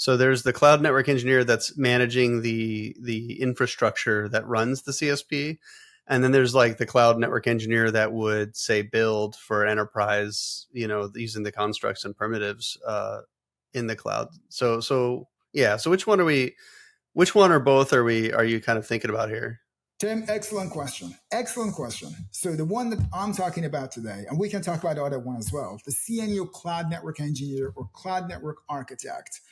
So there's the cloud network engineer that's managing the infrastructure that runs the CSP. And then there's like the cloud network engineer that would say build for enterprise, using the constructs and primitives in the cloud. So yeah. So which one or both are you kind of thinking about here? Tim, excellent question. Excellent question. So the one that I'm talking about today, and we can talk about the other one as well, the CNU Cloud Network Engineer or Cloud Network Architect.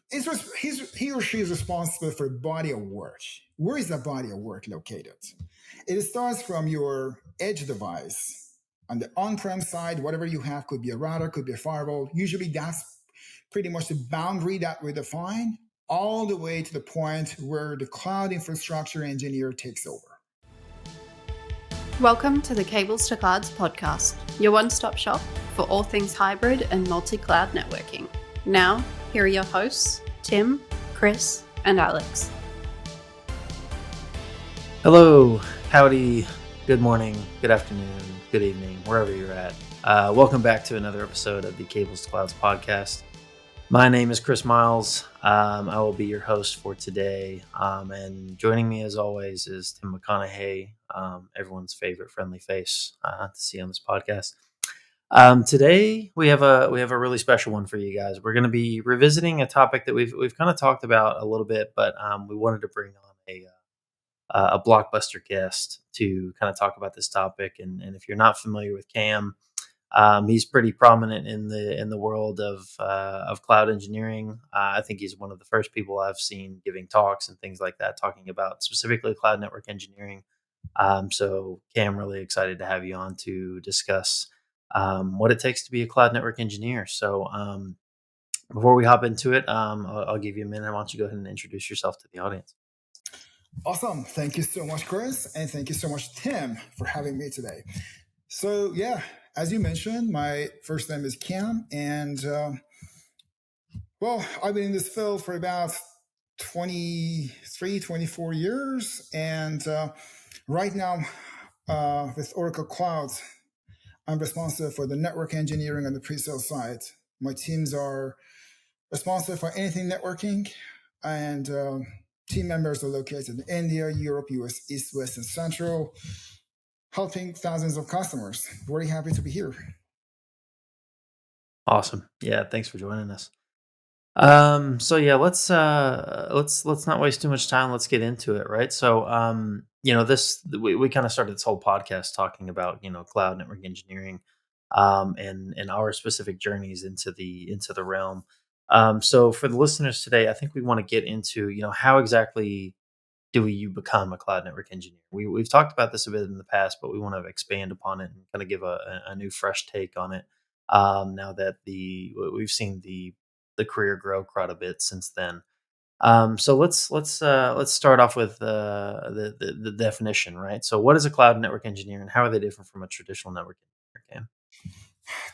He or she is responsible for the body of work. Where is that body of work located? It starts from your edge device. On the on-prem side, whatever you have could be a router, could be a firewall. Usually that's pretty much the boundary that we define, all the way to the point where the cloud infrastructure engineer takes over. Welcome to the Cables to Clouds podcast, your one-stop shop for all things hybrid and multi-cloud networking. Now, here are your hosts, Tim, Chris, and Alex. Hello, howdy, good morning, good afternoon, good evening, wherever you're at. Welcome back to another episode of the Cables to Clouds podcast. My name is Chris Miles. I will be your host for today. And joining me as always is Tim McConaughey, everyone's favorite friendly face to see on this podcast. Today we have a really special one for you guys. We're going to be revisiting a topic that we've kind of talked about a little bit, but we wanted to bring on a blockbuster guest to kind of talk about this topic. And if you're not familiar with Cam, he's pretty prominent in the world of cloud engineering. I think he's one of the first people I've seen giving talks and things like that, talking about specifically cloud network engineering. So Cam, really excited to have you on to discuss what it takes to be a cloud network engineer. So before we hop into it, I'll give you a minute. Why don't you go ahead and introduce yourself to the audience? Awesome. Thank you so much, Chris. And thank you so much, Tim, for having me today. So yeah, as you mentioned, my first name is Cam. And I've been in this field for about 24 years. And right now with Oracle Cloud, I'm responsible for the network engineering on the pre-sale side. My teams are responsible for anything networking, and team members are located in India, Europe, US, East, West, and Central, helping thousands of customers. Very happy to be here. Awesome. Yeah, thanks for joining us. So yeah, let's not waste too much time. Let's get into it, right? So we kind of started this whole podcast talking about cloud network engineering, and our specific journeys into the realm. So for the listeners today, I think we want to get into how exactly do you become a cloud network engineer? We've talked about this a bit in the past, but we want to expand upon it and kind of give a new fresh take on it. Now that we've seen the career grow quite a bit since then. So let's start off with the definition, right? So what is a cloud network engineer, and how are they different from a traditional network engineer?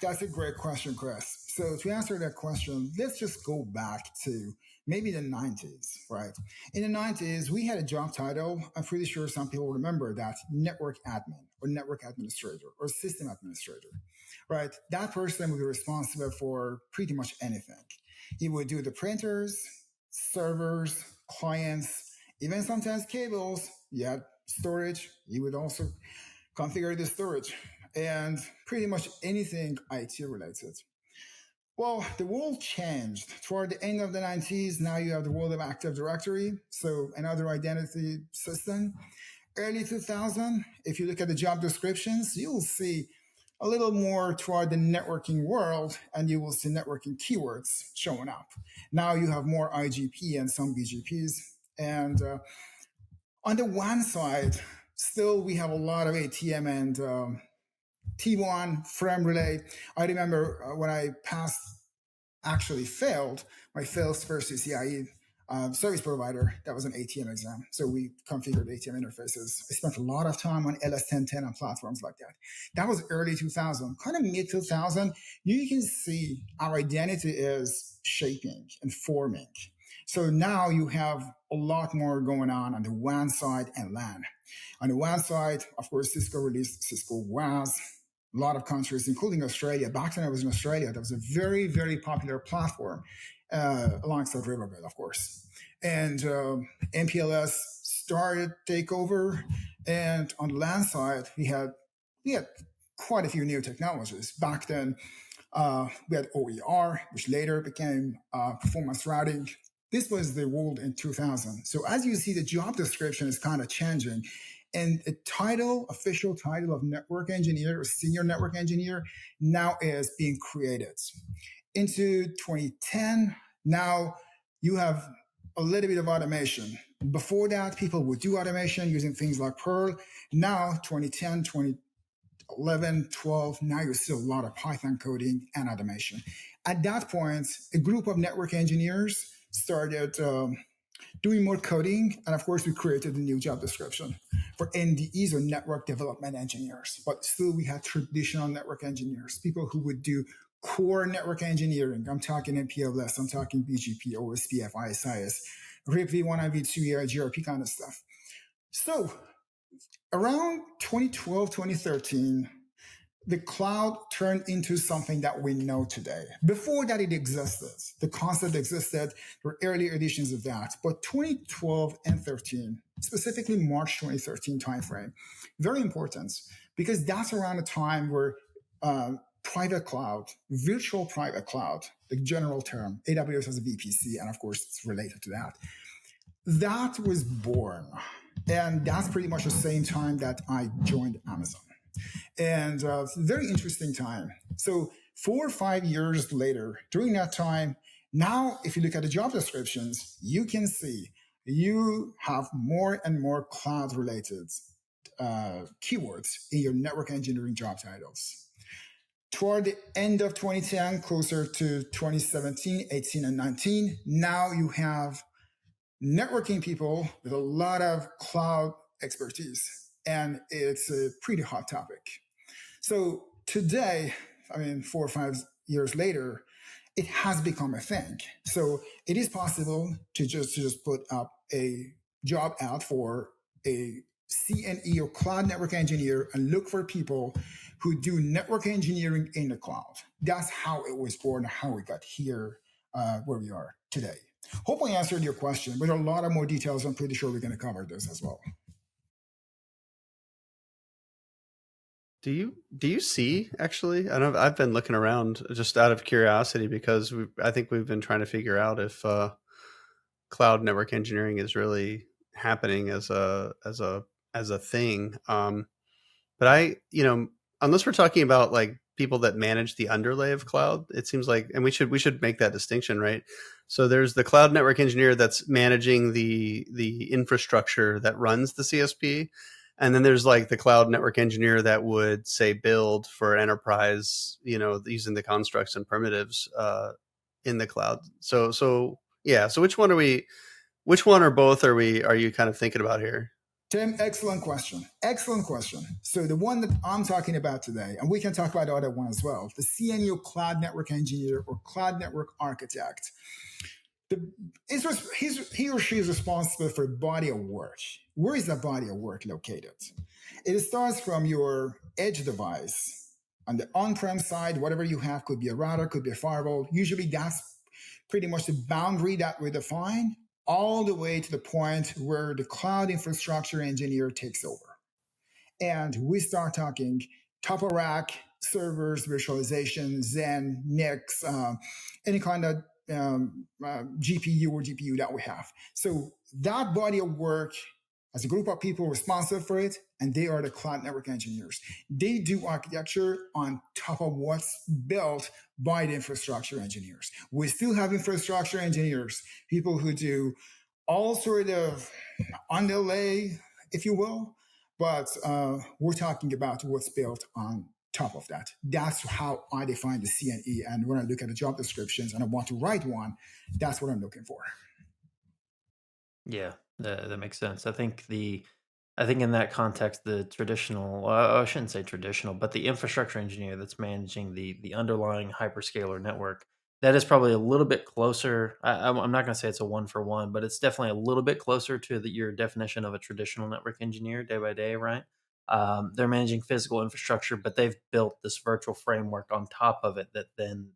That's a great question, Chris. So to answer that question, let's just go back to maybe the 90s, right? In the 90s, we had a job title. I'm pretty sure some people remember that: network admin or network administrator or system administrator, right? That person would be responsible for pretty much anything. He would do the printers, servers, clients, even sometimes cables. You had storage. He would also configure the storage and pretty much anything IT related. Well, the world changed. Toward the end of the 90s, now you have the world of Active Directory, so another identity system. Early 2000, if you look at the job descriptions, you will see a little more toward the networking world, and you will see networking keywords showing up. Now you have more IGP and some BGPs. And on the WAN side, still we have a lot of ATM and T1, frame relay. I remember when I failed my first CCIE service provider. That was an ATM exam. So we configured ATM interfaces. I spent a lot of time on LS1010 and platforms like that. That was early 2000, kind of mid 2000. You can see our identity is shaping and forming. So now you have a lot more going on the WAN side and LAN. On the WAN side, of course, Cisco released Cisco WAS. A lot of countries, including Australia. Back when I was in Australia, that was a very, very popular platform. alongside Riverbed, of course. And MPLS started takeover, and on the LAN side, we had quite a few new technologies. Back then, we had OER, which later became performance routing. This was the world in 2000. So as you see, the job description is kind of changing. And the official title of network engineer or senior network engineer now is being created. Into 2010, now you have a little bit of automation. Before that, people would do automation using things like Perl. Now, 2010, 2011, 12, now you see a lot of Python coding and automation. At that point, a group of network engineers started doing more coding. And of course, we created a new job description for NDEs or network development engineers. But still, we had traditional network engineers, people who would do core network engineering. I'm talking MPLS, I'm talking BGP, OSPF, ISIS, RIP v1, IV2, GRP kind of stuff. So around 2012, 2013, the cloud turned into something that we know today. Before that, it existed. The concept existed. There were early editions of that. But 2012 and 13, specifically March 2013 timeframe, very important because that's around the time where private cloud, virtual private cloud, the general term, AWS has a VPC, and of course, it's related to that. That was born. And that's pretty much the same time that I joined Amazon. And very interesting time. So 4 or 5 years later, during that time, now if you look at the job descriptions, you can see you have more and more cloud-related keywords in your network engineering job titles. Toward the end of 2010, closer to 2017, 18, and 19, now you have networking people with a lot of cloud expertise, and it's a pretty hot topic. So today, 4 or 5 years later, it has become a thing. So it is possible to just put up a job out for a CNE or cloud network engineer and look for people who do network engineering in the cloud. That's how it was born, how we got here where we are today. Hope I answered your question, but a lot of more details. I'm pretty sure we're going to cover this as well. Do you see, actually? I don't know, I've been looking around just out of curiosity because I think we've been trying to figure out if cloud network engineering is really happening as a thing. But unless we're talking about like people that manage the underlay of cloud, it seems like, and we should make that distinction, right? So there's the cloud network engineer that's managing the infrastructure that runs the CSP. And then there's like the cloud network engineer that would say build for enterprise, using the constructs and primitives in the cloud. So yeah. So which one or both are you kind of thinking about here? Tim, excellent question. Excellent question. So the one that I'm talking about today, and we can talk about the other one as well, the CNU cloud network engineer or cloud network architect. He or she is responsible for a body of work. Where is that body of work located? It starts from your edge device. On the on-prem side, whatever you have could be a router, could be a firewall. Usually that's pretty much the boundary that we define, all the way to the point where the cloud infrastructure engineer takes over. And we start talking top of rack, servers, virtualization, Zen, NICs, any kind of GPU or GPU that we have. So that body of work, as a group of people responsible for it, and they are the cloud network engineers. They do architecture on top of what's built by the infrastructure engineers. We still have infrastructure engineers, people who do all sort of underlay, if you will, but we're talking about what's built on top of that. That's how I define the CNE. And when I look at the job descriptions and I want to write one, that's what I'm looking for. Yeah, that makes sense. I think in that context, the traditional, I shouldn't say traditional, but the infrastructure engineer that's managing the underlying hyperscaler network, that is probably a little bit closer. I'm not going to say it's a 1-for-1, but it's definitely a little bit closer to your definition of a traditional network engineer day by day, right? They're managing physical infrastructure, but they've built this virtual framework on top of it that then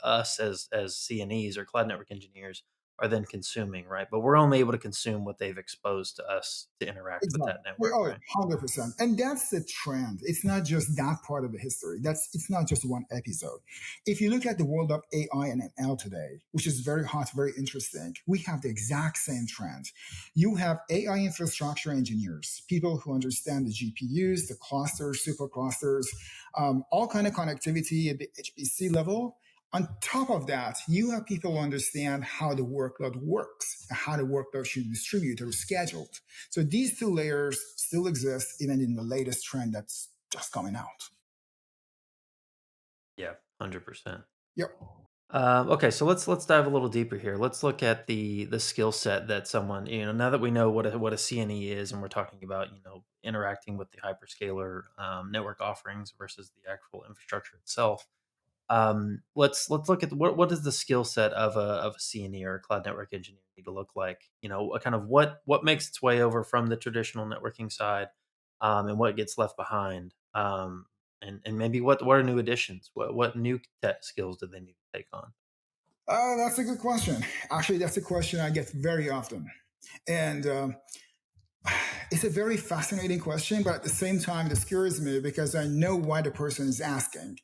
us as CNEs or cloud network engineers are then consuming, right? But we're only able to consume what they've exposed to us to interact with Exactly. that network, Oh, right? 100%. And that's the trend. It's not just that part of the history. It's not just one episode. If you look at the world of AI and ML today, which is very hot, very interesting, we have the exact same trend. You have AI infrastructure engineers, people who understand the GPUs, the clusters, superclusters, all kind of connectivity at the HPC level. On top of that, you have people who understand how the workload works, how the workload should be distributed or scheduled. So these two layers still exist even in the latest trend that's just coming out. Yeah, 100%. Yep. Okay, so let's dive a little deeper here. Let's look at the skill set that someone, now that we know what a CNE is, and we're talking about interacting with the hyperscaler network offerings versus the actual infrastructure itself. Let's look at what is the skill set of a CNE or a cloud network engineer need to look like? Kind of what makes its way over from the traditional networking side, and what gets left behind. And maybe what are new additions? What new tech skills do they need to take on? That's a good question. Actually, that's a question I get very often. And it's a very fascinating question, but at the same time, it scares me because I know why the person is asking.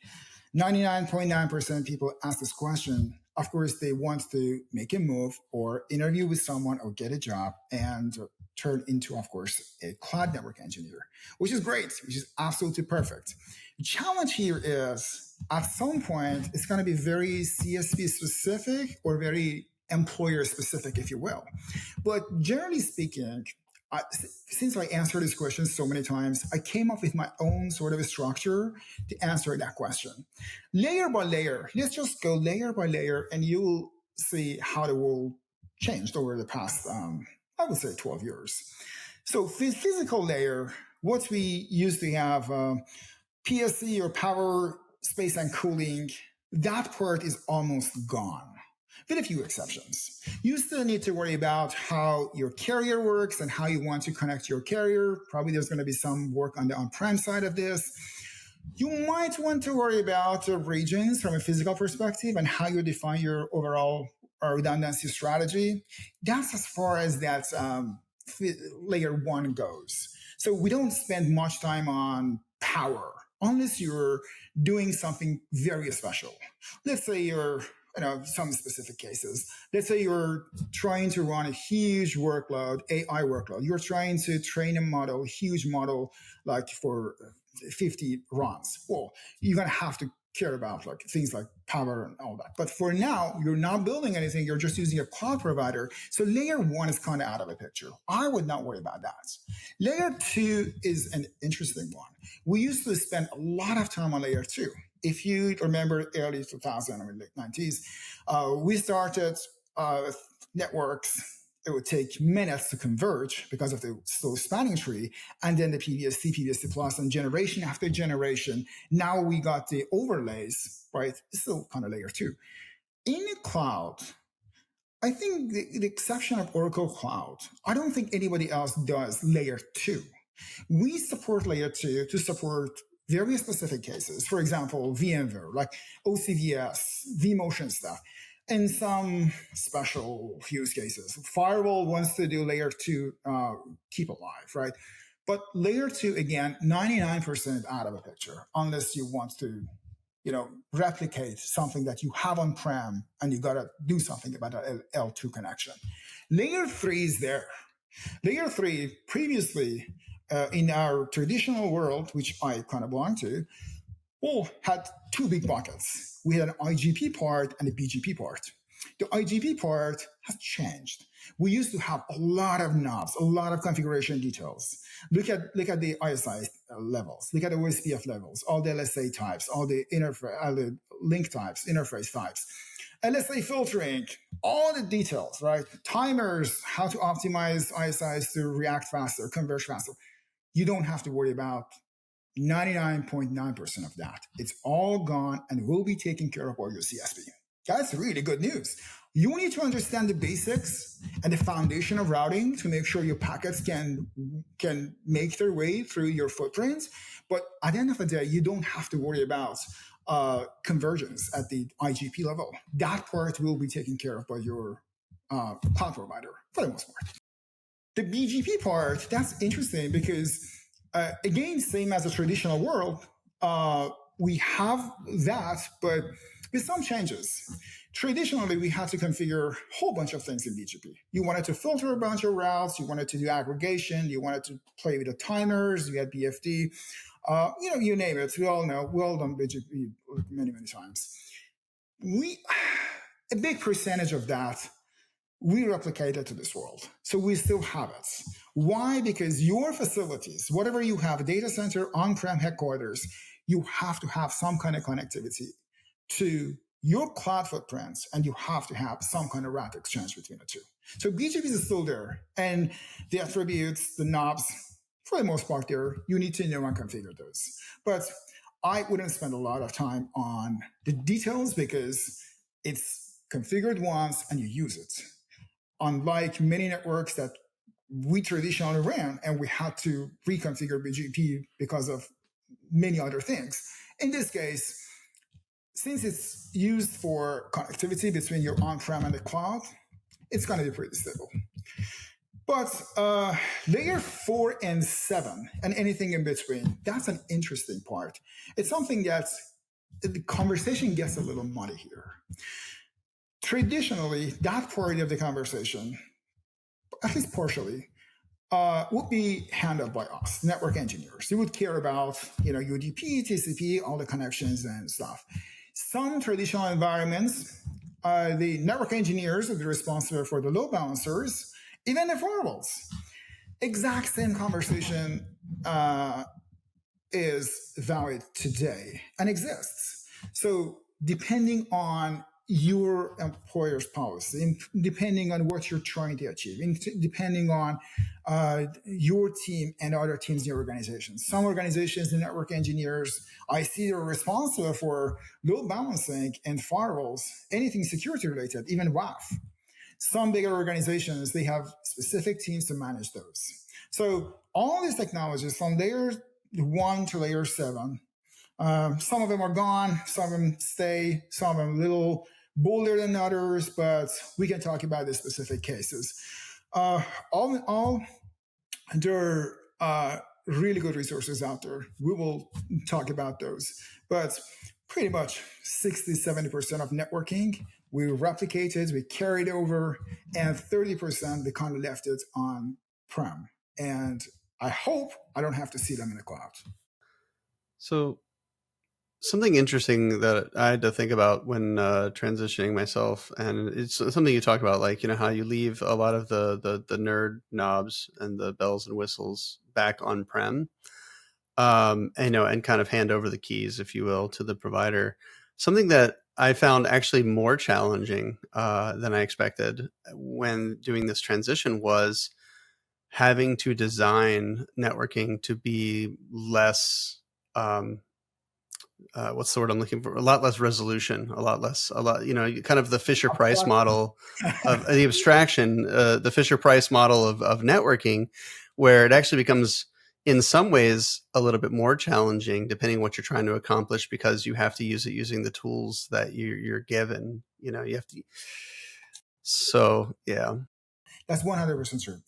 99.9% of people ask this question. Of course, they want to make a move or interview with someone or get a job and turn into, of course, a cloud network engineer, which is great, which is absolutely perfect. The challenge here is at some point, it's going to be very CSP specific or very employer specific, if you will. But generally speaking, since I answered this question so many times, I came up with my own sort of a structure to answer that question. Layer by layer, let's just go layer by layer, and you'll see how the world changed over the past, I would say, 12 years. So, physical layer, what we used to have, PSC or power, space, and cooling, that part is almost gone with a few exceptions. You still need to worry about how your carrier works and how you want to connect your carrier. Probably there's going to be some work on the on-prem side of this. You might want to worry about regions from a physical perspective and how you define your overall redundancy strategy. That's as far as that layer one goes. So we don't spend much time on power unless you're doing something very special. Let's say you're some specific cases. Let's say you're trying to run a huge workload, AI workload. You're trying to train a model, huge model, like for 50 runs. Well, you're going to have to care about like things like power and all that. But for now, you're not building anything. You're just using a cloud provider. So layer one is kind of out of the picture. I would not worry about that. Layer two is an interesting one. We used to spend a lot of time on layer two. If you remember early 2000 or late 90s, we started networks. It would take minutes to converge because of the slow spanning tree. And then the PBSC, PBSC Plus, and generation after generation. Now we got the overlays, right? It's still kind of layer two. In the cloud, I think the exception of Oracle Cloud, I don't think anybody else does layer two. We support layer two to support very specific cases. For example, VMware, like OCVS, vMotion stuff, and some special use cases. Firewall wants to do layer two, keep alive, right? But layer two, again, 99% out of the picture, unless you want to, replicate something that you have on-prem and you got to do something about that L2 connection. Layer three is there. Layer three, previously, in our traditional world, which I kind of belong to, had two big buckets. We had an IGP part and a BGP part. The IGP part has changed. We used to have a lot of knobs, a lot of configuration details. Look at the ISI levels, look at the OSPF levels, all the LSA types, all the the link types, interface types, LSA filtering, all the details, right? Timers, how to optimize ISIs to react faster, converge faster. You don't have to worry about 99.9% of that. It's all gone and will be taken care of by your CSP. That's really good news. You need to understand the basics and the foundation of routing to make sure your packets can make their way through your footprint. But at the end of the day, you don't have to worry about convergence at the IGP level. That part will be taken care of by your cloud provider for the most part. The BGP part, that's interesting because, again, same as the traditional world, we have that, but with some changes. Traditionally, we had to configure a whole bunch of things in BGP. You wanted to filter a bunch of routes, you wanted to do aggregation, you wanted to play with the timers, you had BFD, you name it. We all know, we all done BGP many, many times. A big percentage of that we replicated to this world. So we still have it. Why? Because your facilities, whatever you have, a data center, on-prem headquarters, you have to have some kind of connectivity to your cloud footprints, and you have to have some kind of rack exchange between the two. So BGP is still there, and the attributes, the knobs, for the most part there, you need to know and configure those. But I wouldn't spend a lot of time on the details because it's configured once and you use it. Unlike many networks that we traditionally ran and we had to reconfigure BGP because of many other things. In this case, since it's used for connectivity between your on-prem and the cloud, it's going to be pretty stable. But layer 4 and 7 and anything in between, that's an interesting part. It's something that the conversation gets a little muddy here. Traditionally, that part of the conversation, at least partially, would be handled by us, network engineers. You would care about, UDP, TCP, all the connections and stuff. Some traditional environments, the network engineers would be responsible for the load balancers, even the firewalls. Exact same conversation is valid today and exists. So depending on your employer's policy, depending on what you're trying to achieve, depending on your team and other teams in your organization. Some organizations, the network engineers, I see they're responsible for load balancing and firewalls, anything security related, even WAF. Some bigger organizations, they have specific teams to manage those. So all these technologies from layer 1 to layer 7, some of them are gone, some of them stay, some of them a little bolder than others, but we can talk about the specific cases. All in all, there are really good resources out there. We will talk about those, but pretty much 60-70% of networking, we replicated, we carried over, and 30% we kind of left it on prem. And I hope I don't have to see them in the cloud. So something interesting that I had to think about when transitioning myself, and it's something you talk about, like, how you leave a lot of the nerd knobs and the bells and whistles back on-prem, and kind of hand over the keys, if you will, to the provider. Something that I found actually more challenging than I expected when doing this transition was having to design networking to be less what's the word I'm looking for? A lot less resolution, kind of the Fisher-Price model of the abstraction, the Fisher-Price model of networking, where it actually becomes, in some ways, a little bit more challenging depending on what you're trying to accomplish, because you have to use it using the tools that you're given. You have to. So, yeah. That's 100% true.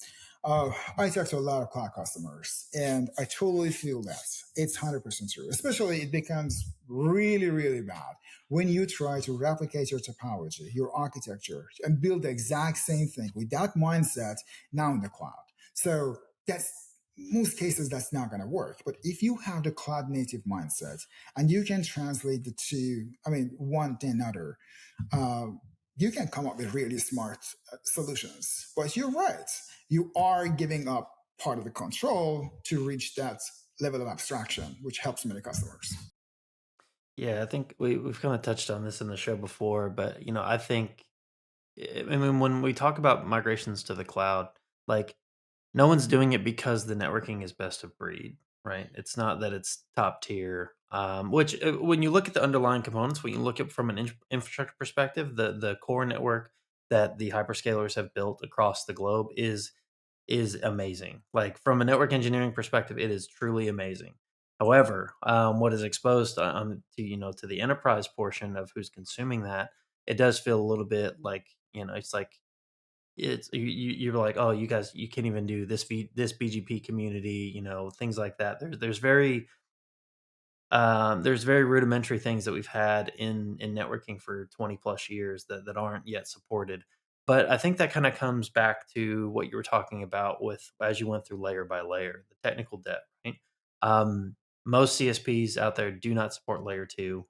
I talk to a lot of cloud customers, and I totally feel that. It's 100% true. Especially it becomes really, really bad when you try to replicate your topology, your architecture, and build the exact same thing with that mindset now in the cloud. So that's most cases that's not going to work. But if you have the cloud native mindset and you can translate the two, one to another, you can come up with really smart solutions. But you're right. You are giving up part of the control to reach that level of abstraction, which helps many customers. Yeah, I think we've kind of touched on this in the show before, but I think, when we talk about migrations to the cloud, like, no one's doing it because the networking is best of breed, right? It's not that it's top tier. Which, when you look at the underlying components, when you look at from an infrastructure perspective, the core network that the hyperscalers have built across the globe is amazing. Like from a network engineering perspective, it is truly amazing. However, what is exposed to the enterprise portion of who's consuming that, it does feel a little bit like, it's like you're like, oh, you guys, you can't even do this BGP community, things like that. There's very rudimentary things that we've had in networking for 20 plus years that aren't yet supported. But I think that kind of comes back to what you were talking about with as you went through layer by layer, the technical debt, right? Um, Most CSPs out there do not support layer two,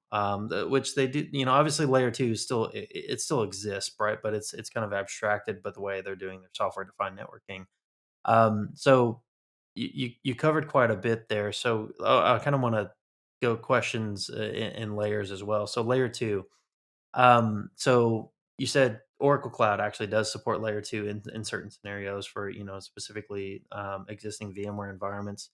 which they do. Obviously layer two is still it still exists, right? But it's kind of abstracted, but the way they're doing their software defined networking. So you covered quite a bit there. So I kind of want to go questions in layers as well. So layer two. So you said Oracle Cloud actually does support layer two in certain scenarios for specifically existing VMware environments.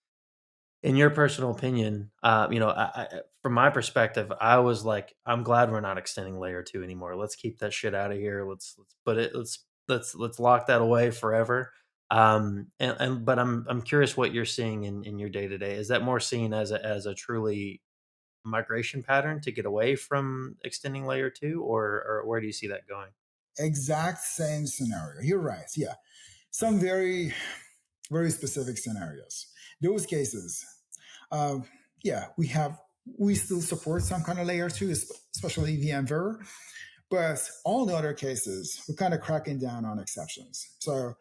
In your personal opinion, from my perspective, I was like, I'm glad we're not extending layer two anymore. Let's keep that shit out of here. Let's put it. Let's lock that away forever. But I'm curious what you're seeing in your day to day. Is that more seen as a truly migration pattern to get away from extending layer two, or where do you see that going? Exact same scenario. You're right. Yeah. Some very, very specific scenarios. Those cases, uh, yeah, we still support some kind of layer two, especially VMware, but all the other cases, we're kind of cracking down on exceptions. So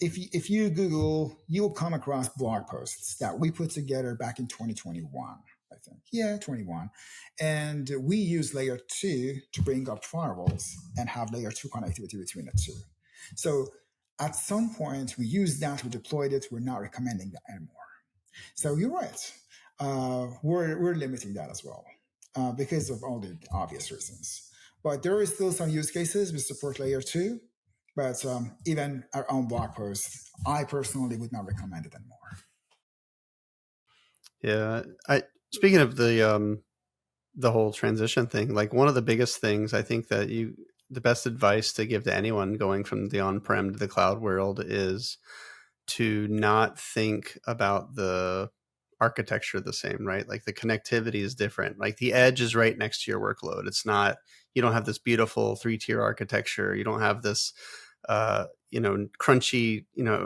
if you Google, you'll come across blog posts that we put together back in 2021. I think. Yeah, 21. And we use layer two to bring up firewalls and have layer two connectivity between the two. So at some point, we used that, we deployed it, we're not recommending that anymore. So you're right. We're limiting that as well because of all the obvious reasons. But there is still some use cases with support layer two. But even our own blog post, I personally would not recommend it anymore. Yeah, I speaking of the whole transition thing, like one of the biggest things I think that the best advice to give to anyone going from the on-prem to the cloud world is to not think about the architecture the same, right? Like the connectivity is different. Like the edge is right next to your workload. It's not, you don't have this beautiful 3-tier architecture. You don't have this crunchy,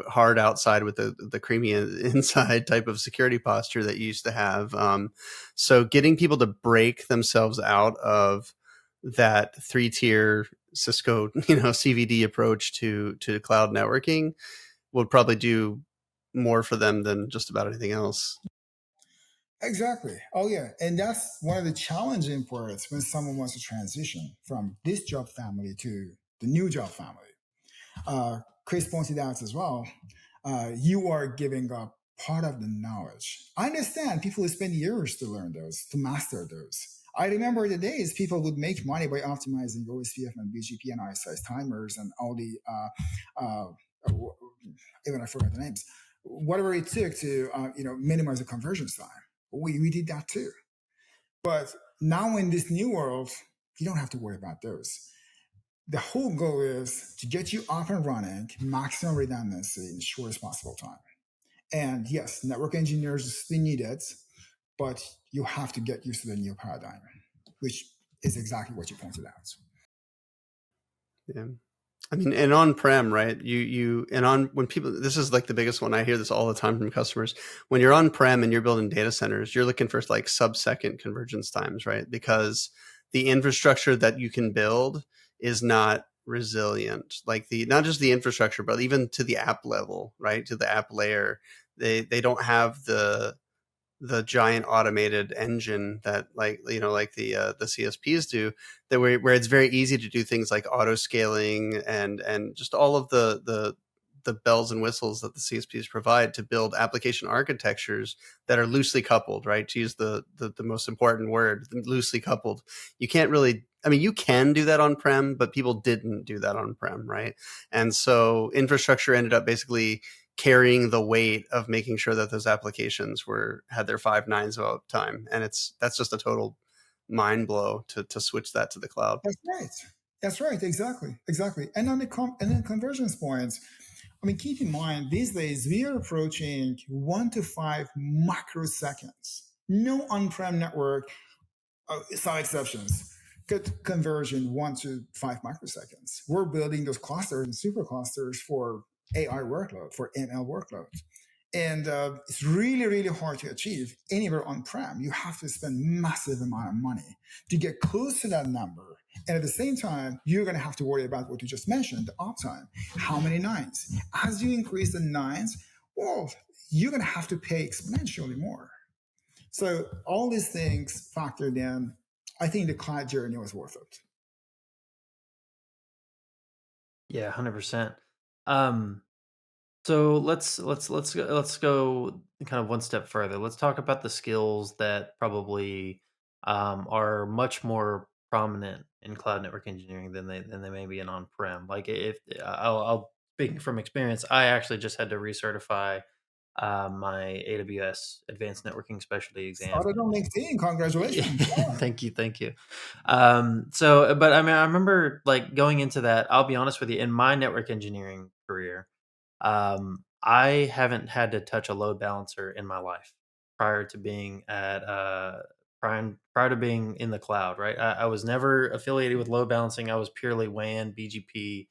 hard outside with the creamy inside type of security posture that you used to have. So getting people to break themselves out of that 3-tier Cisco, CVD approach to cloud networking would probably do more for them than just about anything else. Exactly. Oh, yeah. And that's one of the challenging parts when someone wants to transition from this job family to the new job family. Chris pointed out as well, you are giving up part of the knowledge. I understand people who spend years to learn those, to master those. I remember the days people would make money by optimizing OSPF and BGP and ISIS timers and all the, even I forgot the names, whatever it took to, minimize the conversion time. We did that too. But now in this new world, you don't have to worry about those. The whole goal is to get you up and running, maximum redundancy in the shortest possible time. And yes, network engineers still need it, but you have to get used to the new paradigm, which is exactly what you pointed out. Yeah. I mean, and on-prem, right? When people, this is like the biggest one. I hear this all the time from customers. When you're on-prem and you're building data centers, you're looking for like sub-second convergence times, right? Because the infrastructure that you can build is not resilient. Like not just the infrastructure, but even to the app level, right? To the app layer, they don't have the giant automated engine that like the CSPs do, that where it's very easy to do things like auto scaling and just all of the bells and whistles that the CSPs provide to build application architectures that are loosely coupled, right? To use the most important word, loosely coupled. You can't really, I mean, you can do that on-prem, but people didn't do that on-prem, right? And so infrastructure ended up basically carrying the weight of making sure that those applications had their 5 nines of uptime. And that's just a total mind blow to switch that to the cloud. That's right. That's right. Exactly. And on and then convergence points. I mean, keep in mind these days we are approaching 1 to 5 microseconds. No on-prem network, some exceptions, could conversion 1 to 5 microseconds. We're building those clusters and superclusters for AI workload, for ML workloads. And it's really, really hard to achieve anywhere on-prem. You have to spend massive amount of money to get close to that number. And at the same time, you're going to have to worry about what you just mentioned, the uptime. How many nines? As you increase the nines, well, you're going to have to pay exponentially more. So all these things factored in. I think the cloud journey was worth it. Yeah, 100%. So let's go kind of one step further. Let's talk about the skills that probably are much more prominent in cloud network engineering than they may be in on-prem. Like if I'll speaking from experience, I actually just had to recertify my AWS Advanced Networking Specialty exam. Started on LinkedIn. Congratulations. Yeah. Thank you. So, but I mean, I remember like going into that. I'll be honest with you. In my network engineering career, I haven't had to touch a load balancer in my life prior to being at prior to being in the cloud. Right, I was never affiliated with load balancing. I was purely WAN, BGP.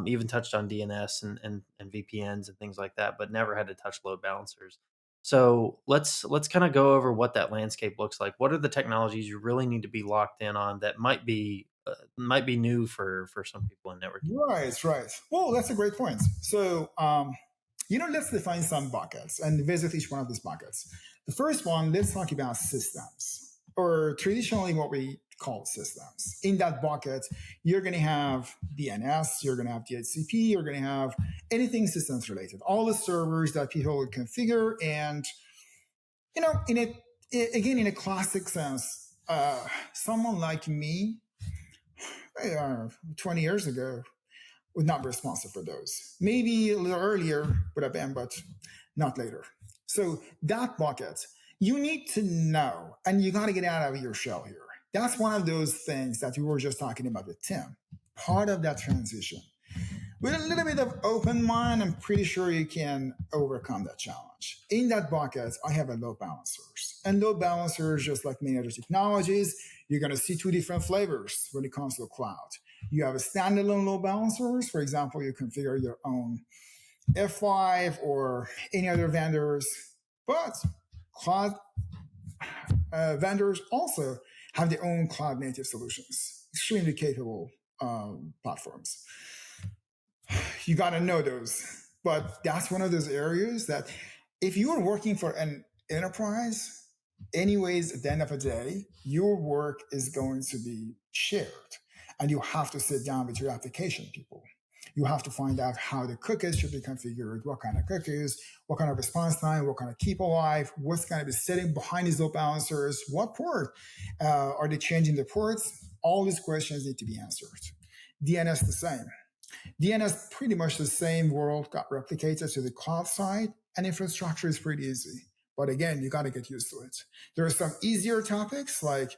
Even touched on DNS and VPNs and things like that, but never had to touch load balancers. So let's kind of go over what that landscape looks like. What are the technologies you really need to be locked in on that might be new for some people in networking? Right. Well, that's a great point. So, let's define some buckets and visit each one of these buckets. The first one, let's talk about systems, or traditionally what we call systems. In that bucket, you're going to have DNS, you're going to have DHCP, you're going to have anything systems related, all the servers that people would configure. And, in a classic sense, someone like me, 20 years ago, would not be responsible for those. Maybe a little earlier would have been, but not later. So that bucket, you need to know, and you got to get out of your shell here. That's one of those things that we were just talking about with Tim. Part of that transition. With a little bit of open mind, I'm pretty sure you can overcome that challenge. In that bucket, I have a load balancers. And load balancers, just like many other technologies, you're going to see two different flavors when it comes to the cloud. You have a standalone load balancers. For example, you configure your own F5 or any other vendors. But cloud vendors also have their own cloud native solutions, extremely capable platforms. You got to know those. But that's one of those areas that if you are working for an enterprise, anyways, at the end of the day, your work is going to be shared. And you have to sit down with your application people. You have to find out how the cookies should be configured, what kind of cookies, what kind of response time, what kind of keep alive, what's going to be sitting behind these load balancers, what port, are they changing the ports? All these questions need to be answered. DNS the same. DNS pretty much the same world got replicated to the cloud side, and infrastructure is pretty easy. But again, you got to get used to it. There are some easier topics like,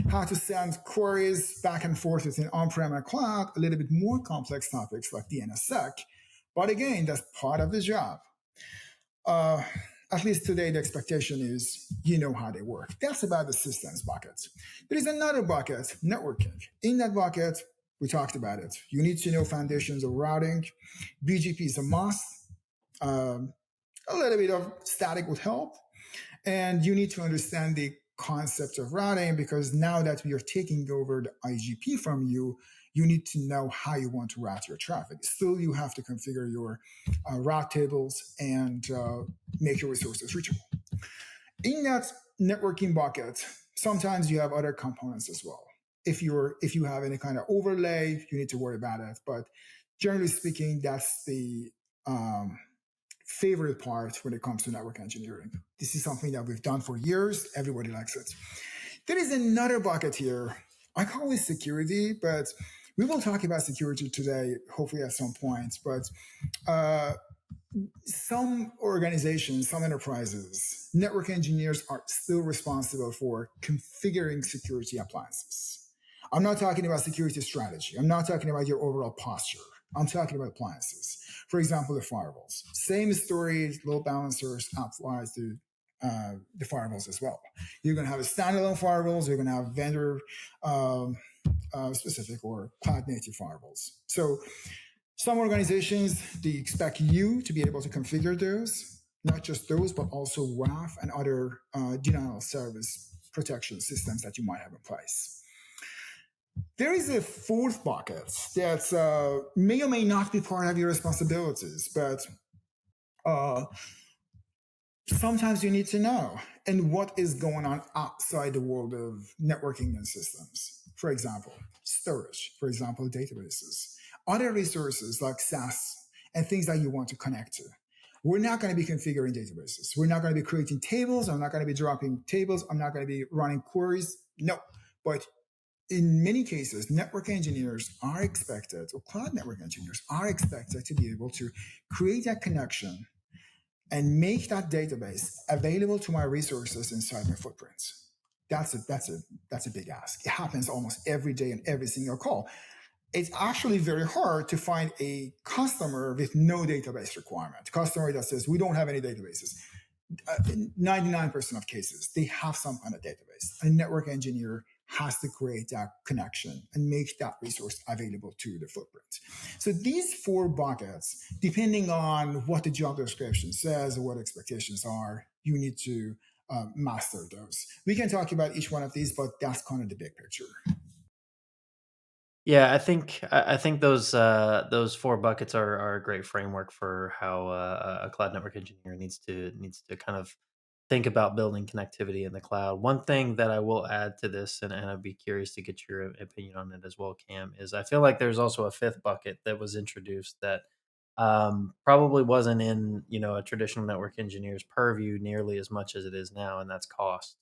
how to send queries back and forth between on-prem and cloud, a little bit more complex topics like DNSSEC. But again, that's part of the job. At least today, the expectation is you know how they work. That's about the systems bucket. There is another bucket, networking. In that bucket, we talked about it. You need to know foundations of routing. BGP is a must. A little bit of static would help. And you need to understand the concept of routing, because now that we are taking over the IGP from you, you need to know how you want to route your traffic. Still, you have to configure your route tables and make your resources reachable. In that networking bucket, sometimes you have other components as well. If you have any kind of overlay, you need to worry about it. But generally speaking, that's the favorite part when it comes to network engineering. This is something that we've done for years. Everybody likes it. There is another bucket here. I call it security, but we will talk about security today, hopefully at some point. But some organizations, some enterprises, network engineers are still responsible for configuring security appliances. I'm not talking about security strategy. I'm not talking about your overall posture. I'm talking about appliances. For example, the firewalls. Same story, load balancers applies to the firewalls as well. You're going to have a standalone firewalls. You're going to have vendor specific or cloud native firewalls. So some organizations, they expect you to be able to configure those, not just those, but also WAF and other denial of service protection systems that you might have in place. There is a fourth bucket that may or may not be part of your responsibilities, but sometimes you need to know and what is going on outside the world of networking and systems. For example, storage, for example, databases, other resources like SaaS and things that you want to connect to. We're not going to be configuring databases. We're not going to be creating tables. I'm not going to be dropping tables. I'm not going to be running queries. No, but in many cases, network engineers are expected, or cloud network engineers are expected to be able to create that connection and make that database available to my resources inside my footprints. That's a big ask. It happens almost every day in every single call. It's actually very hard to find a customer with no database requirement. Customer that says, we don't have any databases. 99% of cases, they have some kind of database. A network engineer has to create that connection and make that resource available to the footprint. So these four buckets, depending on what the job description says or what expectations are, you need to master those. We can talk about each one of these, but that's kind of the big picture. Yeah, I think those four buckets are a great framework for how a cloud network engineer needs to kind of think about building connectivity in the cloud. One thing that I will add to this, and I'd be curious to get your opinion on it as well, Cam, is I feel like there's also a fifth bucket that was introduced that probably wasn't in a traditional network engineer's purview nearly as much as it is now, and that's cost.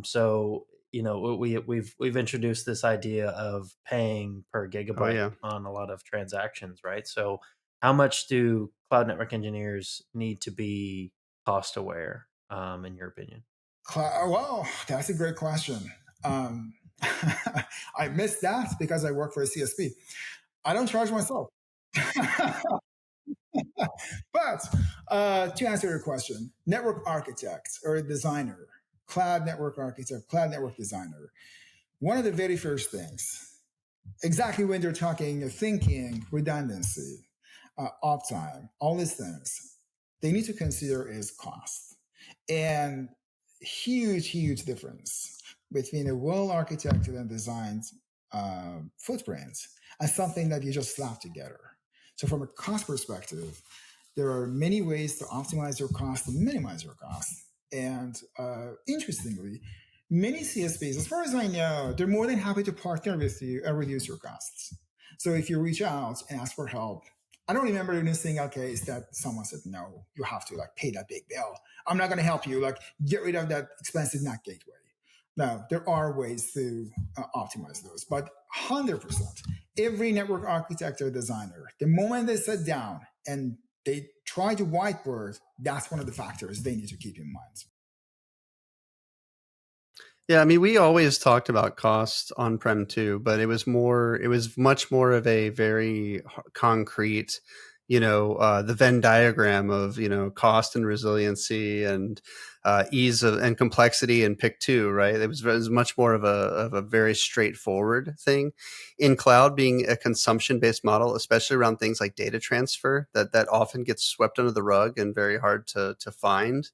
So we've introduced this idea of paying per Oh gigabyte yeah. on a lot of transactions, right? So how much do cloud network engineers need to be cost aware, in your opinion? Well, that's a great question. I missed that because I work for a CSP. I don't charge myself. But to answer your question, network architect or a designer, cloud network architect, cloud network designer, one of the very first things, exactly when they're talking thinking, redundancy, uptime, all these things, they need to consider is cost. And huge difference between a well architected and designed footprint and something that you just slap together. So from a cost perspective, there are many ways to optimize your cost and minimize your cost. And interestingly, many CSPs, as far as I know, they're more than happy to partner with you and reduce your costs. So if you reach out and ask for help, I don't remember in a single case that someone said, no, you have to pay that big bill. I'm not going to help you. Get rid of that expensive NAT gateway. Now, there are ways to optimize those, but 100%, every network architect or designer, the moment they sit down and they try to whiteboard, that's one of the factors they need to keep in mind. Yeah, I mean, we always talked about cost on-prem too, but it was much more of a very concrete, the Venn diagram of, cost and resiliency and ease and complexity and pick two, right? It was much more of a very straightforward thing. In cloud, being a consumption-based model, especially around things like data transfer, that often gets swept under the rug and very hard to find.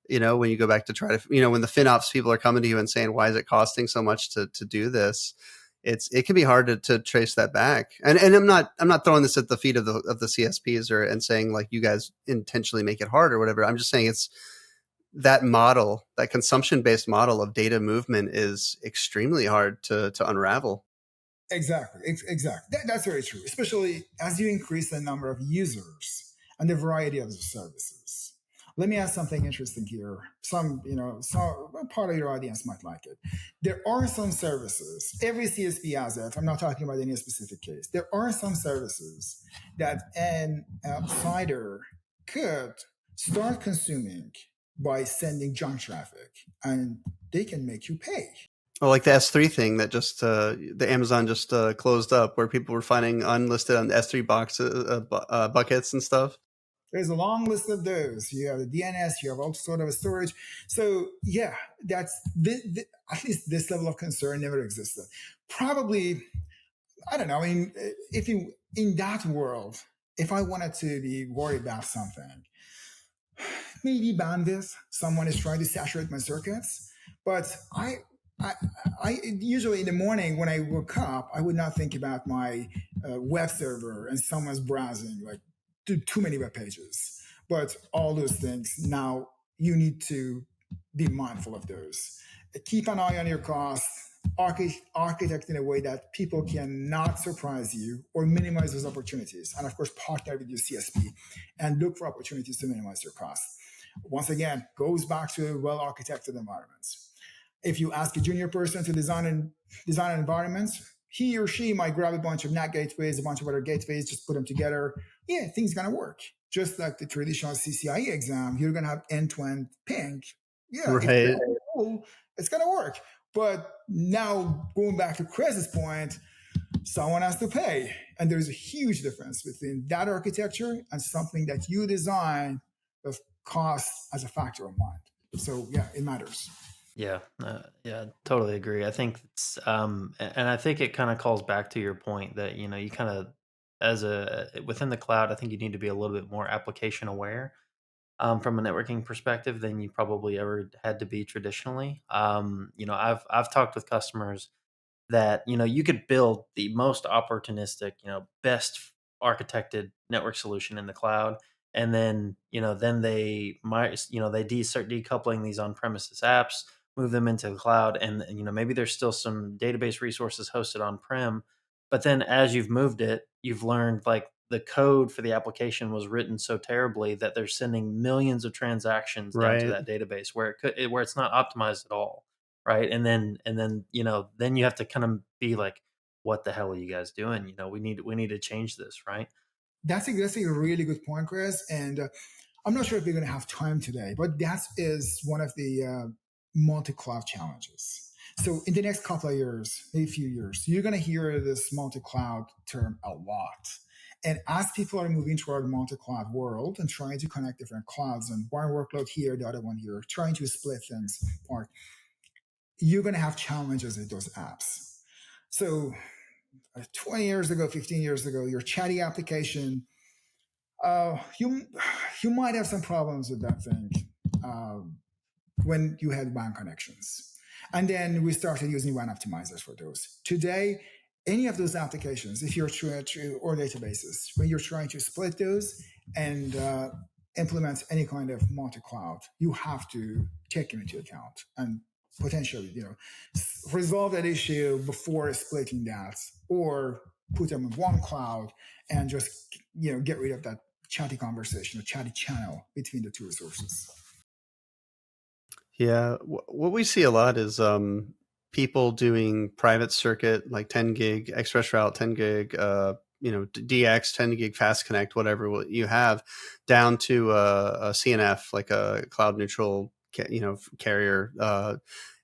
When you go back to try to, when the FinOps people are coming to you and saying, why is it costing so much to do this? It can be hard to trace that back. And I'm not throwing this at the feet of the CSPs and saying like you guys intentionally make it hard or whatever. I'm just saying it's that model, that consumption-based model of data movement is extremely hard to unravel. Exactly. That's very true, especially as you increase the number of users and the variety of the services. Let me ask something interesting here. Some part of your audience might like it. There are some services, every CSP has it. I'm not talking about any specific case. There are some services that an outsider could start consuming by sending junk traffic, and they can make you pay. Oh, like the S3 thing that just the Amazon just closed up, where people were finding unlisted on S3 buckets and stuff. There's a long list of those. You have the DNS, you have all sort of storage. So yeah, that's at least this level of concern never existed. Probably, I don't know. I mean, if you in that world, if I wanted to be worried about something, maybe bandwidth. Someone is trying to saturate my circuits, but I, I usually in the morning when I woke up, I would not think about my web server and someone's browsing like too many web pages. But all those things now you need to be mindful of those. Keep an eye on your costs. Architect in a way that people cannot surprise you or minimize those opportunities. And of course, partner with your CSP and look for opportunities to minimize your costs. Once again, goes back to well-architected environments. If you ask a junior person to design an environment, he or she might grab a bunch of NAT gateways, a bunch of other gateways, just put them together. Yeah, things are gonna work. Just like the traditional CCIE exam, you're gonna have end-to-end ping. Yeah, right. It's gonna work. But now going back to Chris's point, someone has to pay. And there's a huge difference between that architecture and something that you design with cost as a factor of mind. So yeah, it matters. Yeah, totally agree. I think it's, and I think it kind of calls back to your point that, you kind of, within the cloud, I think you need to be a little bit more application aware from a networking perspective than you probably ever had to be traditionally. I've talked with customers that you could build the most opportunistic, best architected network solution in the cloud, and then they might they start decoupling these on-premises apps, move them into the cloud, and maybe there's still some database resources hosted on-prem, but then as you've moved it, you've learned like the code for the application was written so terribly that they're sending millions of transactions down to Right. that database where it's not optimized at all, right? And then then you have to kind of be like, what the hell are you guys doing? We need to change this, right? That's a really good point, Chris. And I'm not sure if we're going to have time today, but that is one of the multi-cloud challenges. So in the next couple of years, maybe a few years, you're going to hear this multi-cloud term a lot. And as people are moving toward a multi-cloud world and trying to connect different clouds and one workload here, the other one here, trying to split things apart, you're going to have challenges with those apps. So 20 years ago, 15 years ago, your chatty application, you might have some problems with that thing when you had WAN connections. And then we started using WAN optimizers for those. Today, any of those applications, if you're or databases, when you're trying to split those and implement any kind of multi-cloud, you have to take them into account and potentially, resolve that issue before splitting that, or put them in one cloud and just, get rid of that chatty conversation or chatty channel between the two resources. Yeah, what we see a lot is people doing private circuit, like 10 gig express route, 10 gig, DX, 10 gig fast connect, whatever you have, down to a CNF, like a cloud neutral, carrier,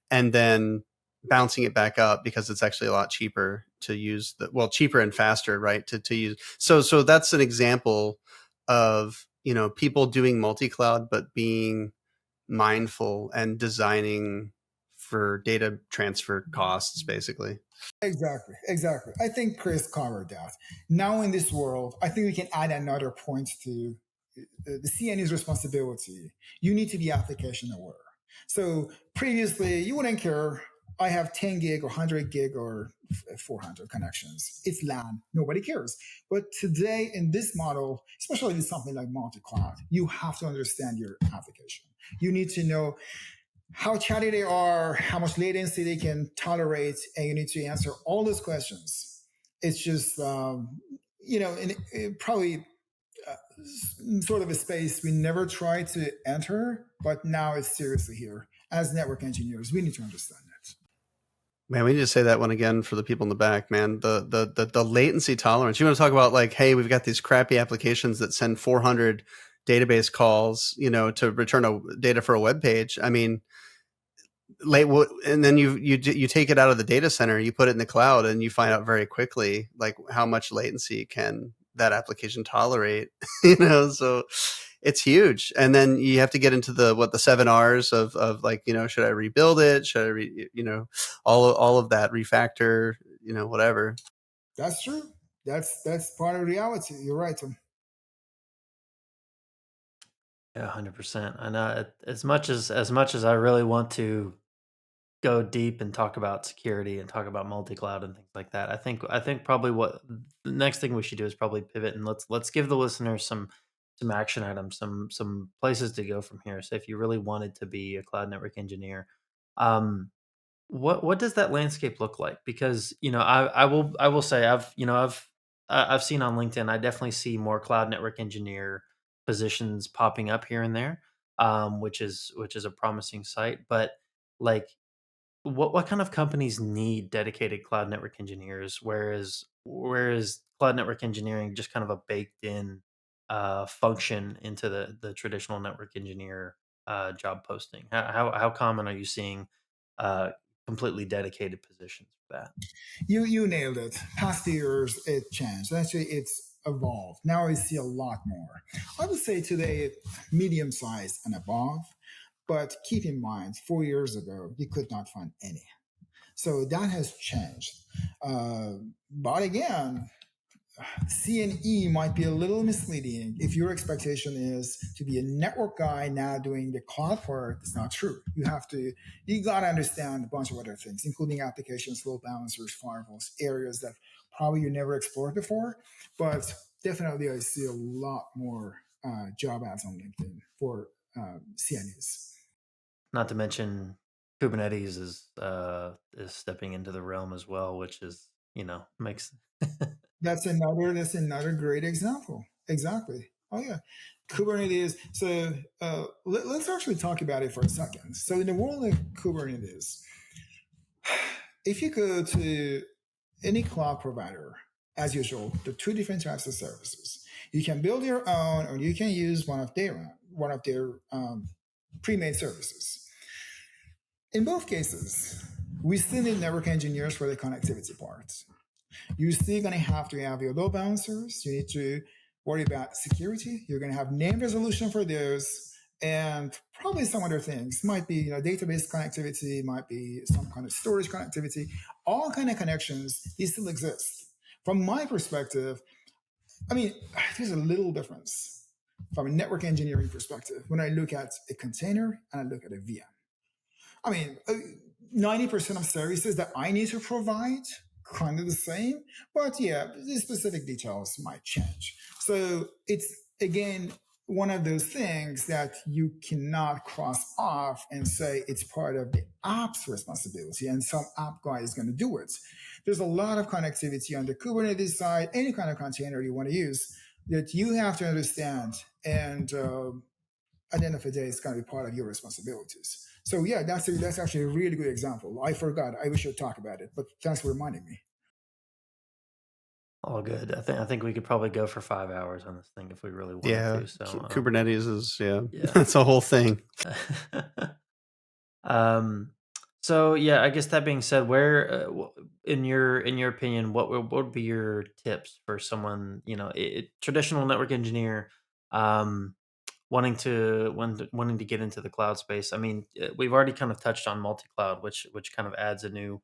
and then bouncing it back up because it's actually a lot cheaper to use cheaper and faster, right? To use. So that's an example of, people doing multi-cloud, but being mindful and designing for data transfer costs, basically. Exactly. I think Chris covered that. Now in this world, I think we can add another point to the CNE's responsibility. You need to be application aware. So previously, you wouldn't care. I have 10 gig or 100 gig or 400 connections. It's LAN. Nobody cares. But today in this model, especially with something like multi-cloud, you have to understand your application. You need to know how chatty they are, how much latency they can tolerate, and you need to answer all those questions. It's just, probably sort of a space we never tried to enter, but now it's seriously here. As network engineers, we need to understand that. Man, we need to say that one again for the people in the back, man. The latency tolerance. You want to talk about like, hey, we've got these crappy applications that send 400 database calls, to return data for a web page. I mean, and then you take it out of the data center, you put it in the cloud, and you find out very quickly like how much latency can that application tolerate. So it's huge. And then you have to get into the 7 R's of like, should I rebuild it? Should I all of that refactor, whatever. That's true. That's part of reality. You're right, Tim. Yeah, 100%. I know as much as I really want to go deep and talk about security and talk about multi-cloud and things like that, I think probably what the next thing we should do is probably pivot and let's give the listeners some action items, some places to go from here. So if you really wanted to be a cloud network engineer, what does that landscape look like? Because I will say I've seen on LinkedIn, I definitely see more cloud network engineer positions popping up here and there, which is a promising sight. But like, what kind of companies need dedicated cloud network engineers? Whereas cloud network engineering just kind of a baked in function into the traditional network engineer job posting. How common are you seeing completely dedicated positions for that? You nailed it. Past years, it changed. Actually, it's evolved. Now I see a lot more. I would say today, medium size and above. But keep in mind, 4 years ago, you could not find any. So that has changed. But again, C&E might be a little misleading. If your expectation is to be a network guy now doing the cloud part, it's not true. You got to understand a bunch of other things, including applications, load balancers, firewalls, areas that probably you never explored before. But definitely, I see a lot more job ads on LinkedIn for CNEs. Not to mention Kubernetes is stepping into the realm as well, which is makes That's another great example. Exactly. Oh yeah, Kubernetes. So let's actually talk about it for a second. So in the world of Kubernetes, if you go to any cloud provider, as usual, the two different types of services. You can build your own, or you can use one of their pre-made services. In both cases, we still need network engineers for the connectivity part. You're still going to have your load balancers. You need to worry about security. You're going to have name resolution for those, and probably some other things. Might be database connectivity, might be some kind of storage connectivity. All kind of connections, these still exist. From my perspective, I mean, there's a little difference from a network engineering perspective when I look at a container and I look at a VM. I mean, 90% of services that I need to provide kind of the same, but yeah, the specific details might change. So it's again one of those things that you cannot cross off and say it's part of the app's responsibility and some app guy is going to do it. There's a lot of connectivity on the Kubernetes side, any kind of container you want to use that you have to understand, and at the end of the day, it's going to be part of your responsibilities. So yeah, that's actually a really good example. I forgot. I wish I'd talk about it, but thanks for reminding me. All good. I think we could probably go for 5 hours on this thing if we really wanted to. So Kubernetes is that's a whole thing. So yeah, I guess that being said, where in your opinion, what would be your tips for someone, traditional network engineer, wanting to get into the cloud space? I mean, we've already kind of touched on multi-cloud, which kind of adds a new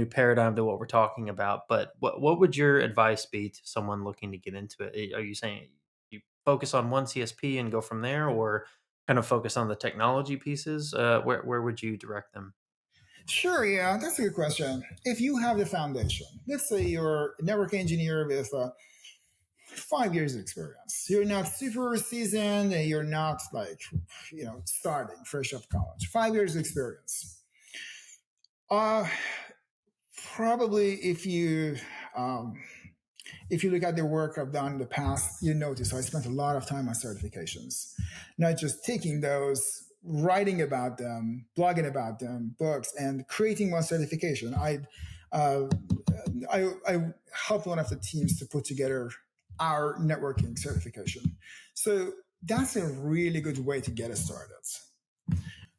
paradigm to what we're talking about. But what would your advice be to someone looking to get into it? Are you saying you focus on one CSP and go from there, or kind of focus on the technology pieces? Where would you direct them? Sure, yeah, that's a good question. If you have the foundation, let's say you're a network engineer with 5 years of experience. You're not super seasoned and you're not starting fresh off college. 5 years of experience. Probably if you look at the work I've done in the past, you notice I spent a lot of time on certifications, not just taking those, writing about them, blogging about them, books, and creating one certification. I helped one of the teams to put together our networking certification. So that's a really good way to get it started.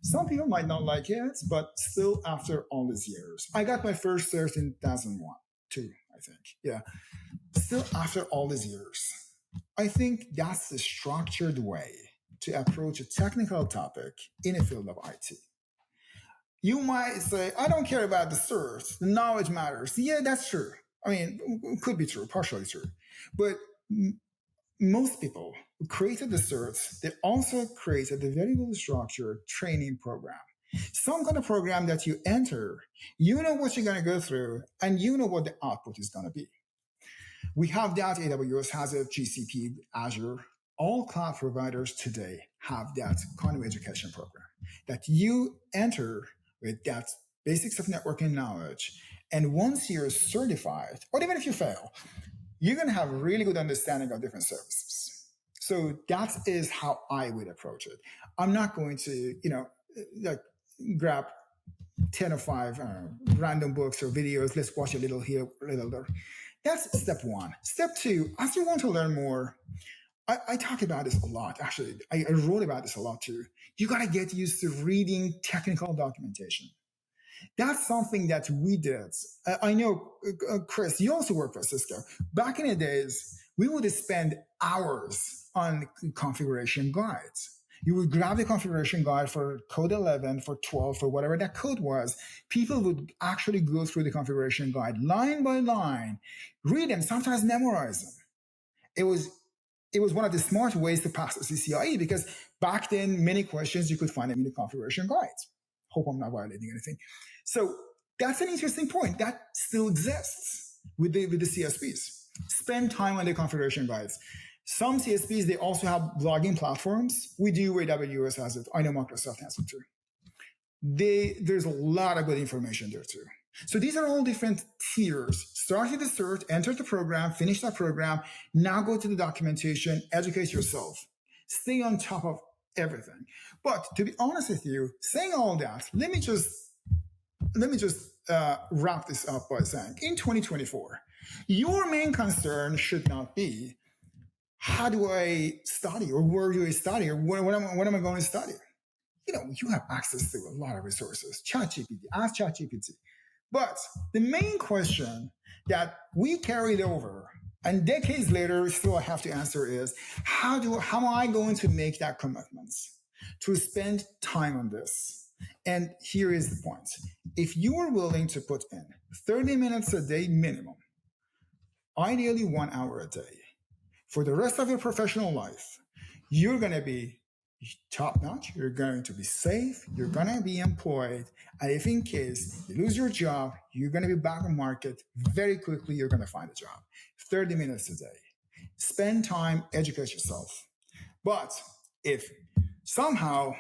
Some people might not like it, but still, after all these years, I got my first cert in 2001, two, I think. Yeah. Still, after all these years, I think that's the structured way to approach a technical topic in a field of IT. You might say, I don't care about the cert, the knowledge matters. Yeah, that's true. I mean, it could be true, partially true. But most people who created the certs, they also created a very well structured training program. Some kind of program that you enter, you know what you're going to go through, and you know what the output is going to be. We have that. AWS has it, GCP, Azure. All cloud providers today have that kind of education program that you enter with that basics of networking knowledge. And once you're certified, or even if you fail, you're going to have a really good understanding of different services. So that is how I would approach it. I'm not going to, like grab 10 or 5 random books or videos. Let's watch a little here, a little there. That's step one. Step two, as you want to learn more, I talk about this a lot. Actually, I wrote about this a lot too. You got to get used to reading technical documentation. That's something that we did. I know, Chris, you also work for Cisco. Back in the days, we would spend hours on configuration guides. You would grab the configuration guide for code 11, for 12, for whatever that code was. People would actually go through the configuration guide line by line, read them, sometimes memorize them. It was one of the smart ways to pass the CCIE, because back then, many questions you could find them in the configuration guides. Hope I'm not violating anything. So that's an interesting point. That still exists with the CSPs. Spend time on the configuration guides. Some CSPs, they also have blogging platforms. We do, AWS has it. I know Microsoft has it too. There's a lot of good information there too. So these are all different tiers. Start with the cert, enter the program, finish that program. Now go to the documentation, educate yourself. Stay on top of everything. But to be honest with you, saying all that, let me just wrap this up by saying, in 2024, your main concern should not be, how do I study, or where do I study, or what am I going to study? You have access to a lot of resources. ChatGPT, ask ChatGPT. But the main question that we carried over, and decades later still I have to answer, is how am I going to make that commitment to spend time on this? And here is the point. If you are willing to put in 30 minutes a day minimum, ideally 1 hour a day, for the rest of your professional life, you're going to be top-notch, you're going to be safe, you're going to be employed, and if in case you lose your job, you're going to be back on market very quickly, you're going to find a job. 30 minutes a day. Spend time, educate yourself. But if somehow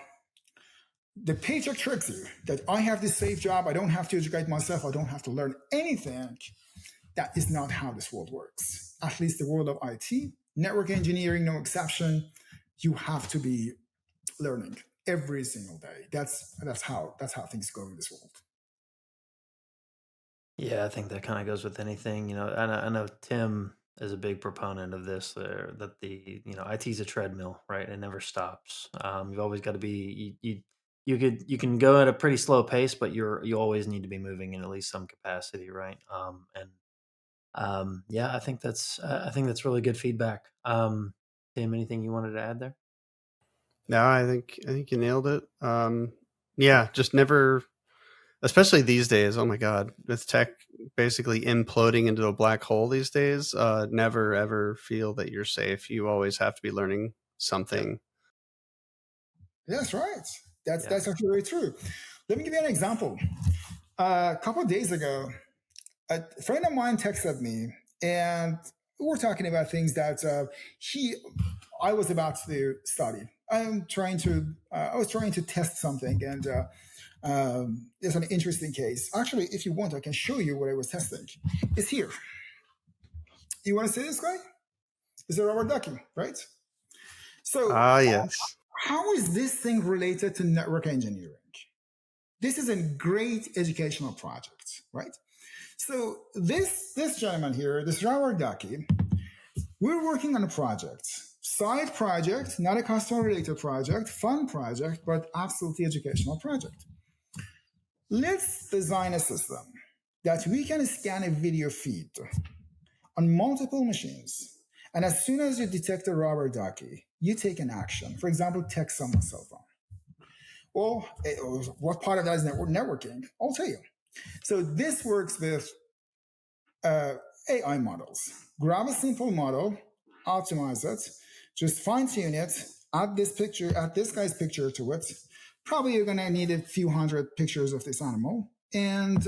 the paycheck tricks you, that I have this safe job, I don't have to educate myself, I don't have to learn anything, that is not how this world works. At least the world of IT, network engineering, no exception. You have to be learning every single day. That's how things go in this world. Yeah, I think that kind of goes with anything. I know Tim is a big proponent of this. That the IT is a treadmill, right? It never stops. You've always got to be you can go at a pretty slow pace, but you always need to be moving in at least some capacity, right? Yeah, I think that's really good feedback. Tim, anything you wanted to add there? No, I think you nailed it. Yeah, just never, especially these days. Oh my God, with tech basically imploding into a black hole these days, never ever feel that you're safe. You always have to be learning something. That's right. That's actually very true. Let me give you an example. A couple of days ago, a friend of mine texted me, and we were talking about things that I was about to study. I was trying to test something, and there's an interesting case. Actually, if you want, I can show you what I was testing. It's here. You want to see this guy? It's a rubber ducky, right? So, yes. How is this thing related to network engineering? This is a great educational project, right? So this gentleman here, this rubber ducky, we're working on a project side project, not a customer-related project, fun project, but absolutely educational project. Let's design a system that we can scan a video feed on multiple machines. And as soon as you detect a robber ducky, you take an action. For example, text someone's cell phone. Well, what part of that is networking? I'll tell you. So this works with AI models. Grab a simple model, optimize it, just fine tune it, add this guy's picture to it. Probably you're going to need a few hundred pictures of this animal and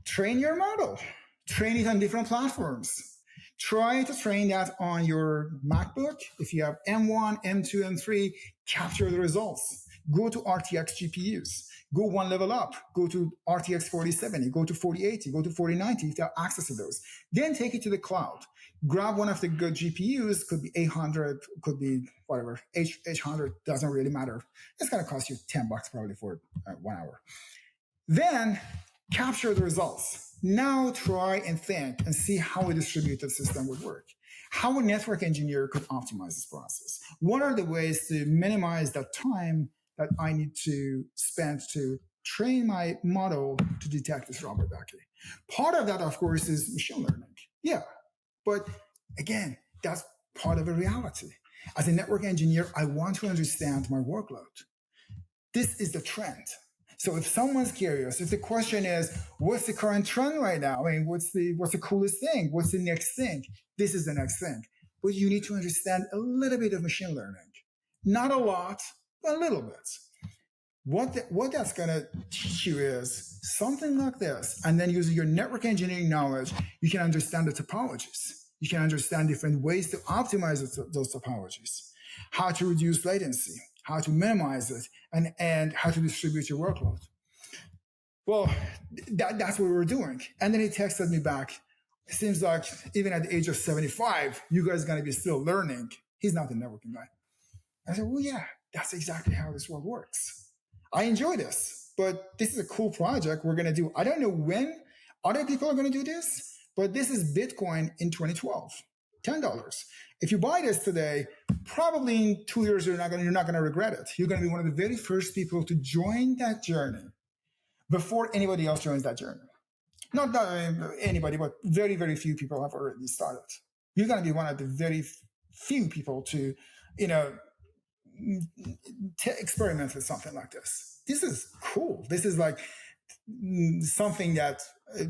train your model. Train it on different platforms. Try to train that on your MacBook. If you have M1, M2, M3, capture the results. Go to RTX GPUs. Go one level up. Go to RTX 4070. Go to 4080. Go to 4090 if you have access to those. Then take it to the cloud. Grab one of the good GPUs. Could be 800. Could be whatever. H100 doesn't really matter. It's going to cost you $10 probably for 1 hour. Then capture the results. Now try and think and see how a distributed system would work. How a network engineer could optimize this process. What are the ways to minimize that time that I need to spend to train my model to detect this robber ducky? Part of that, of course, is machine learning. Yeah, but again, that's part of a reality. As a network engineer, I want to understand my workload. This is the trend. So if someone's curious, if the question is, what's the current trend right now? I mean, what's the coolest thing? What's the next thing? This is the next thing. But you need to understand a little bit of machine learning. Not a lot, but a little bit. What that's going to teach you is something like this. And then using your network engineering knowledge, you can understand the topologies. You can understand different ways to optimize those topologies, how to reduce latency, how to minimize it, and how to distribute your workload. Well, that's what we were doing. And then he texted me back. It seems like even at the age of 75, you guys are going to be still learning. He's not the networking guy. I said, well, yeah, that's exactly how this world works. I enjoy this, but this is a cool project we're going to do. I don't know when other people are going to do this, but this is Bitcoin in 2012, $10. If you buy this today, probably in 2 years, you're not going to regret it. You're going to be one of the very first people to join that journey before anybody else joins that journey. Not that anybody, but very, very few people have already started. You're going to be one of the very few people to, experiment with something like this. This is cool. This is like something that, I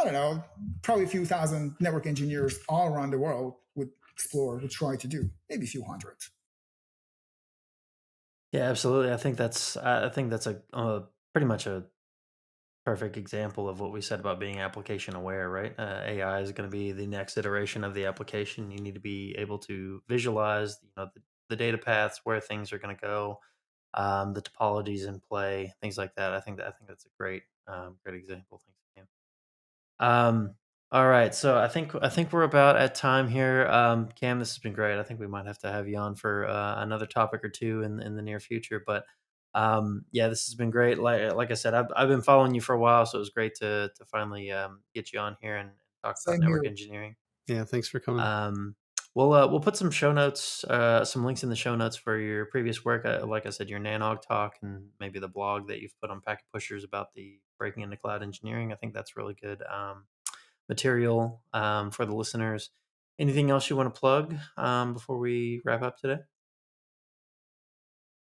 don't know, probably a few thousand network engineers all around the world would explore, would try to do, maybe a few hundred. Yeah, absolutely. I think that's a pretty much a perfect example of what we said about being application aware, right? AI is going to be the next iteration of the application. You need to be able to visualize, the data paths, where things are going to go, the topologies in play, things like that. I think that's a great example. Thanks, Cam. All right, so I think we're about at time here. Cam, this has been great. I think we might have to have you on for another topic or two in the near future. But yeah, this has been great. Like I said, I've been following you for a while, so it was great to finally get you on here and talk about network engineering. Yeah, thanks for coming. We'll put some show notes, some links in the show notes for your previous work. Like I said, your Nanog talk and maybe the blog that you've put on Packet Pushers about the breaking into cloud engineering. I think that's really good material for the listeners. Anything else you want to plug before we wrap up today?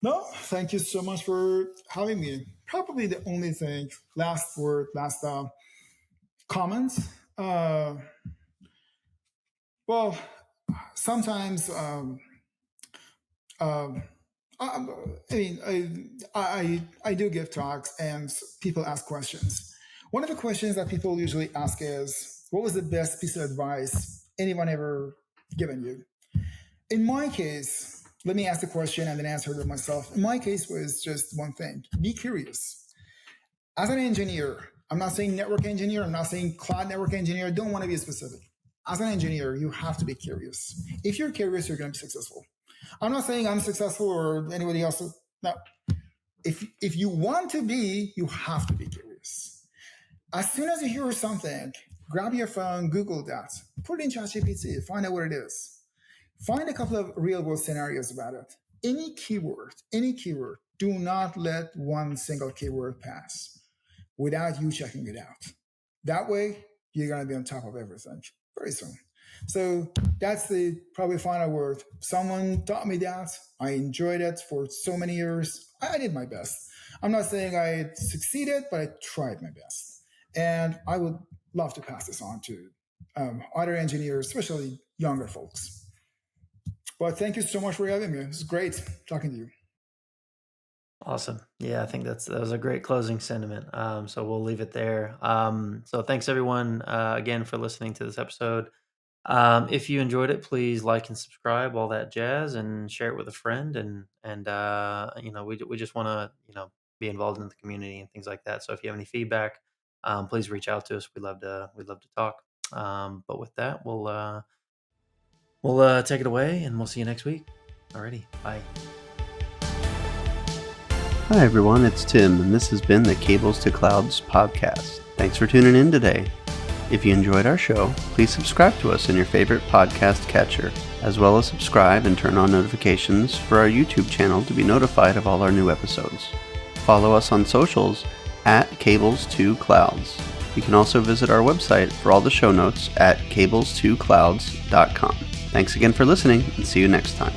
No, thank you so much for having me. Probably the only thing, last comments. Well, sometimes I do give talks and people ask questions. One of the questions that people usually ask is, what was the best piece of advice anyone ever given you? In my case, let me ask the question and then answer it myself. In my case, was just one thing: be curious. As an engineer, I'm not saying network engineer, I'm not saying cloud network engineer, I don't want to be specific. As an engineer, you have to be curious. If you're curious, you're going to be successful. I'm not saying I'm successful or anybody else. No. If you want to be, you have to be curious. As soon as you hear something, grab your phone, Google that, put it in ChatGPT, find out what it is. Find a couple of real world scenarios about it. Any keyword, do not let one single keyword pass without you checking it out. That way, you're going to be on top of everything very soon. So that's the probably final word. Someone taught me that. I enjoyed it for so many years. I did my best. I'm not saying I succeeded, but I tried my best. And I would love to pass this on to other engineers, especially younger folks. But thank you so much for having me. It's great talking to you. Awesome. Yeah, I think that was a great closing sentiment. So we'll leave it there. So thanks everyone again for listening to this episode. If you enjoyed it, please like and subscribe, all that jazz, and share it with a friend. And we just want to be involved in the community and things like that. So if you have any feedback, please reach out to us. We'd love to talk. But with that, we'll take it away, and we'll see you next week. Alrighty, bye. Hi everyone, it's Tim, and this has been the Cables to Clouds podcast. Thanks for tuning in today. If you enjoyed our show, please subscribe to us in your favorite podcast catcher, as well as subscribe and turn on notifications for our YouTube channel to be notified of all our new episodes. Follow us on socials at Cables2Clouds. You can also visit our website for all the show notes at cables2clouds.com. Thanks again for listening, and see you next time.